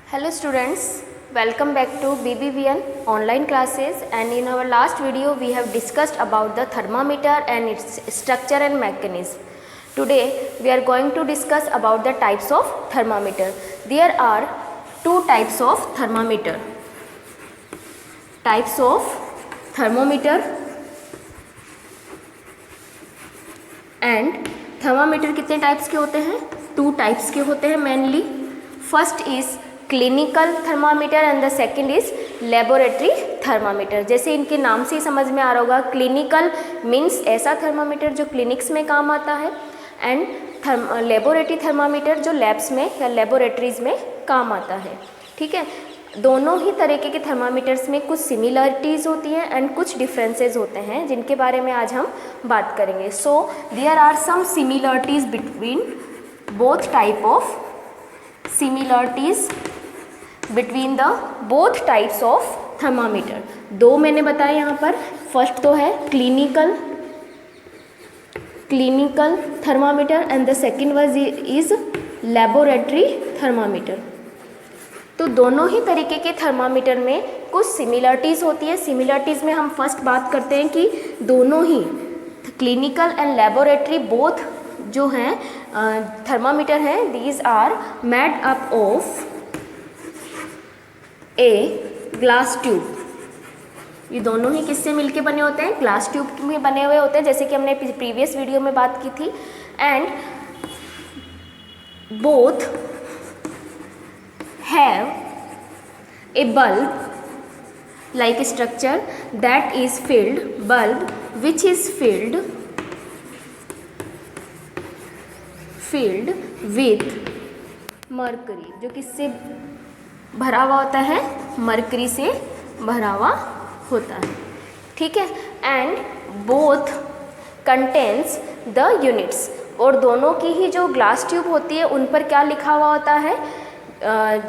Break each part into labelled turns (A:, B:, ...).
A: Hello students, welcome back to BBVN online classes, and in our last video we have discussed about the thermometer and its structure and mechanism. Today we are going to discuss about the types of thermometer. There are two types of thermometer. Types of thermometer and thermometer कितने types के होते हैं? Two types के होते हैं mainly. First is clinical thermometer and the second is laboratory thermometer. जैसे इनके नाम से ही समझ में आ रहा होगा, क्लिनिकल मीन्स ऐसा थर्मामीटर जो क्लिनिक्स में काम आता है, एंड लेबोरेटरी थर्मामीटर जो लैब्स में या लेबोरेटरीज में काम आता है. ठीक है, दोनों ही तरीके के थर्मामीटर्स में कुछ सिमिलरिटीज़ होती हैं एंड कुछ डिफरेंसेस होते हैं, जिनके बारे में आज हम बात करेंगे. So there are some similarities between both type of similarities between the both types of thermometer. दो मैंने बताया यहाँ पर. फर्स्ट तो है clinical thermometer and the second was is laboratory thermometer. तो दोनों ही तरीके के थर्मामीटर में कुछ सिमिलरिटीज़ होती है. सिमिलरिटीज़ में हम फर्स्ट बात करते हैं कि दोनों ही क्लिनिकल एंड लेबोरेटरी बोथ जो हैं थर्मामीटर हैं, these are made up of a glass tube. ये दोनों ही किससे मिलके बने होते हैं? ग्लास ट्यूब में बने हुए होते हैं, जैसे कि हमने प्रीवियस वीडियो में बात की थी. And both have a bulb like structure that is filled, bulb which is filled with mercury, जो किससे भरा हुआ होता है? मरकरी से भरा हुआ होता है. ठीक है, and both contains the units. और दोनों की ही जो ग्लास ट्यूब होती है उन पर क्या लिखा हुआ होता है?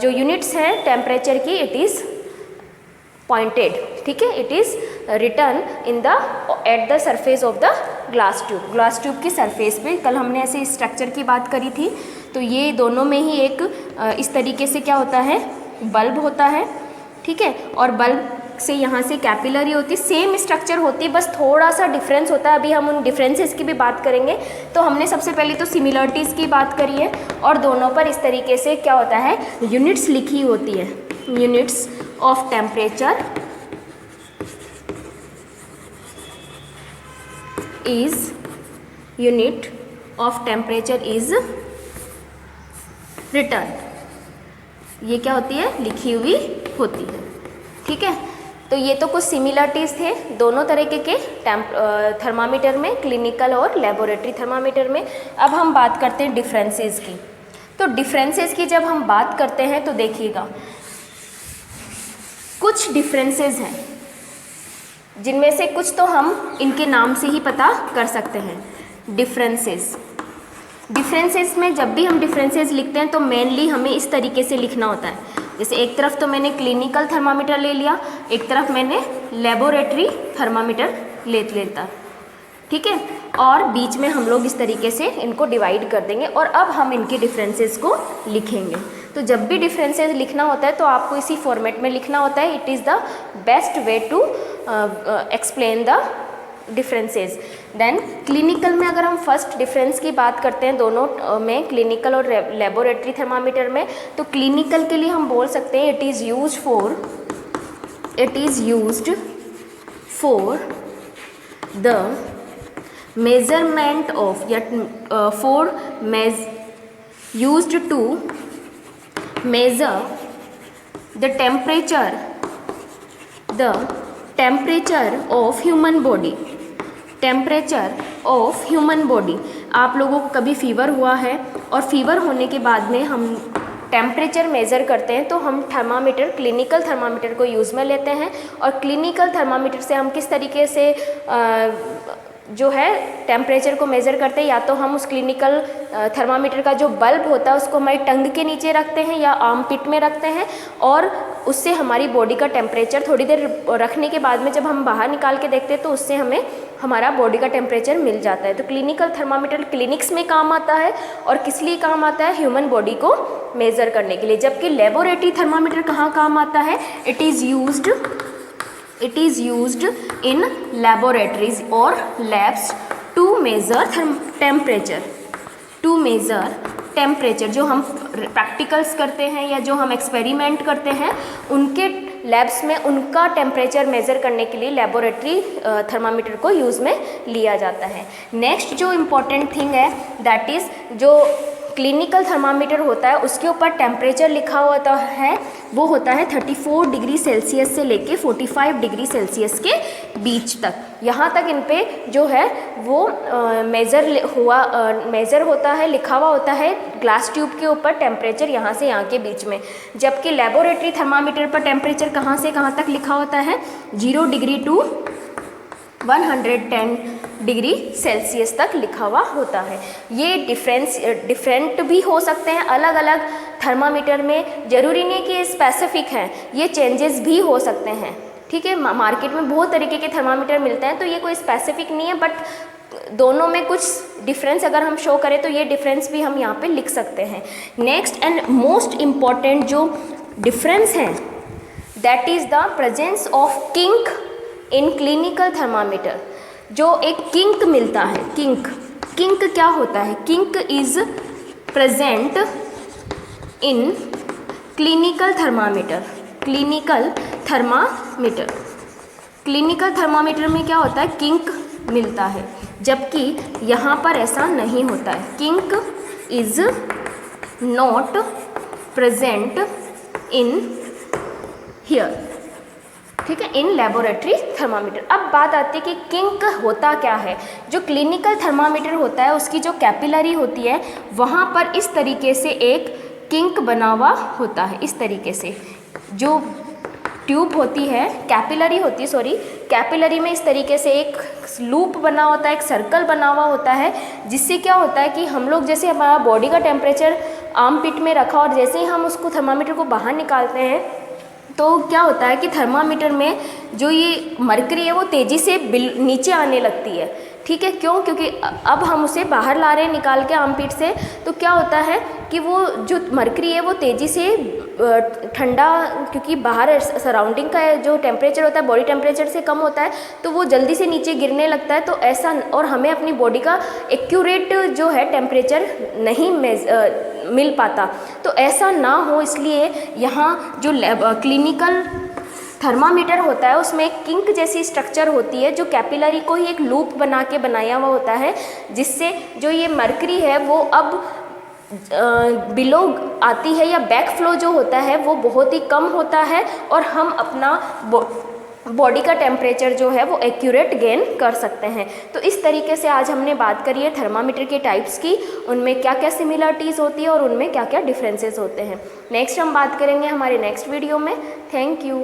A: जो यूनिट्स हैं टेम्परेचर की, इट इज़ पॉइंटेड. ठीक है, it is return in the at the surface of the glass tube. Glass tube की सरफेस पे कल हमने ऐसे स्ट्रक्चर की बात करी थी. तो ये दोनों में ही एक इस तरीके से क्या होता है? बल्ब होता है. ठीक है, और बल्ब से यहाँ से कैपिलरी होती है, सेम स्ट्रक्चर होती है, बस थोड़ा सा डिफरेंस होता है. अभी हम उन डिफरेंसेस की भी बात करेंगे. तो हमने सबसे पहले तो सिमिलरिटीज़ की बात करी है, और दोनों पर इस तरीके से क्या होता है? यूनिट्स लिखी होती है. Units of temperature is unit of temperature is return. ये क्या होती है? लिखी हुई होती है. ठीक है, तो ये तो कुछ सिमिलरिटीज़ थे दोनों तरीके के थर्मामीटर में, क्लिनिकल और लेबोरेटरी थर्मामीटर में. अब हम बात करते हैं डिफरेंसेस की. तो डिफरेंसेस की जब हम बात करते हैं तो देखिएगा, कुछ डिफरेंसेस हैं जिनमें से कुछ तो हम इनके नाम से ही पता कर सकते हैं. डिफरेंसेस में जब भी हम डिफरेंसेस लिखते हैं तो मेनली हमें इस तरीके से लिखना होता है. जैसे एक तरफ तो मैंने क्लिनिकल थर्मामीटर ले लिया, एक तरफ मैंने लेबोरेटरी थर्मामीटर लेता. ठीक है, और बीच में हम लोग इस तरीके से इनको डिवाइड कर देंगे, और अब हम इनके डिफरेंसेस को लिखेंगे. तो जब भी डिफरेंसेस लिखना होता है तो आपको इसी फॉर्मेट में लिखना होता है. It is the best way to explain the differences. Then clinical में अगर हम फर्स्ट डिफरेंस की बात करते हैं दोनों में, क्लिनिकल और लेबोरेटरी थर्मामीटर में, तो क्लिनिकल के लिए हम बोल सकते हैं it is used for the measurement of used to measure the temperature of human body. आप लोगों को कभी फीवर हुआ है, और फीवर होने के बाद में हम टेम्परेचर मेज़र करते हैं, तो हम थर्मामीटर, क्लिनिकल थर्मामीटर को यूज़ में लेते हैं. और क्लिनिकल थर्मामीटर से हम किस तरीके से जो है टेम्परेचर को मेज़र करते हैं, या तो हम उस क्लिनिकल थर्मामीटर का जो बल्ब होता है उसको हमारी टंग के नीचे रखते हैं या आर्म पिट में रखते हैं, और उससे हमारी बॉडी का टेम्परेचर थोड़ी देर रखने के बाद में जब हम बाहर निकाल के देखते हैं तो उससे हमें हमारा बॉडी का टेम्परेचर मिल जाता है। तो क्लिनिकल थर्मामीटर क्लिनिक्स में काम आता है और किस लिए काम आता है, ह्यूमन बॉडी को मेज़र करने के लिए। जबकि लेबोरेटरी थर्मामीटर कहाँ काम आता है, it is used in laboratories or labs to measure temperature। जो हम प्रैक्टिकल्स करते हैं या जो हम एक्सपेरिमेंट करते हैं उनके लैब्स में उनका टेम्परेचर मेज़र करने के लिए लेबोरेटरी थर्मामीटर को यूज़ में लिया जाता है। नेक्स्ट जो इम्पॉर्टेंट थिंग है दैट इज़ जो क्लिनिकल थर्मामीटर होता है उसके ऊपर टेम्परेचर लिखा होता है, वो होता है 34 डिग्री सेल्सियस से लेके 45 डिग्री सेल्सियस के बीच तक। यहाँ तक इन पे जो है वो मेज़र होता है, लिखा हुआ होता है ग्लास ट्यूब के ऊपर टेम्परेचर यहाँ से यहाँ के बीच में। जबकि लेबोरेटरी थर्मामीटर पर टेम्परेचर कहाँ से कहाँ तक लिखा होता है, 0 डिग्री टू 110 डिग्री सेल्सियस तक लिखा हुआ होता है। ये डिफरेंट भी हो सकते हैं अलग अलग थर्मामीटर में, ज़रूरी नहीं कि स्पेसिफिक हैं, ये चेंजेस भी हो सकते हैं। ठीक है, मार्केट में बहुत तरीके के थर्मामीटर मिलते हैं तो ये कोई स्पेसिफिक नहीं है, बट दोनों में कुछ डिफरेंस अगर हम शो करें तो ये डिफरेंस भी हम यहाँ पे लिख सकते हैं। नेक्स्ट एंड मोस्ट इम्पॉर्टेंट जो डिफरेंस है that is the presence of kink in clinical thermometer. जो एक किंक मिलता है, किंक क्या होता है, kink is present in clinical thermometer. Clinical thermometer में क्या होता है, किंक मिलता है, जबकि यहाँ पर ऐसा नहीं होता है, kink is not present in here. ठीक है, इन लेबोरेटरी थर्मामीटर। अब बात आती है कि किंक होता क्या है। जो क्लिनिकल थर्मामीटर होता है उसकी जो कैपिलरी होती है वहाँ पर इस तरीके से एक किंक बना हुआ होता है। इस तरीके से जो ट्यूब होती है, कैपिलरी में इस तरीके से एक लूप बना होता है, एक सर्कल बना हुआ होता है, जिससे क्या होता है कि हम लोग जैसे हमारा बॉडी का टेम्परेचर आर्म पिट में रखा और जैसे ही हम उसको थर्मामीटर को बाहर निकालते हैं तो क्या होता है कि थर्मामीटर में जो ये मरकरी है वो तेज़ी से नीचे आने लगती है। ठीक है, क्यों, क्योंकि अब हम उसे बाहर ला रहे हैं निकाल के आर्मपिट से, तो क्या होता है कि वो जो मरकरी है वो तेज़ी से ठंडा, क्योंकि बाहर सराउंडिंग का जो टेम्परेचर होता है बॉडी टेम्परेचर से कम होता है तो वो जल्दी से नीचे गिरने लगता है। तो ऐसा, और हमें अपनी बॉडी का एक्यूरेट जो है टेम्परेचर नहीं मिल पाता, तो ऐसा ना हो इसलिए यहाँ जो क्लिनिकल थर्मामीटर होता है उसमें एक किंक जैसी स्ट्रक्चर होती है जो कैपिलरी को ही एक लूप बना के बनाया हुआ होता है, जिससे जो ये मरकरी है वो अब बिलो आती है या बैक फ्लो जो होता है वो बहुत ही कम होता है और हम अपना बॉडी का टेम्परेचर जो है वो एक्यूरेट गेन कर सकते हैं। तो इस तरीके से आज हमने बात करी है थर्मामीटर के टाइप्स की, उनमें क्या क्या सिमिलरिटीज़ होती है और उनमें क्या क्या डिफरेंसेस होते हैं। नेक्स्ट हम बात करेंगे हमारे नेक्स्ट वीडियो में। Thank you.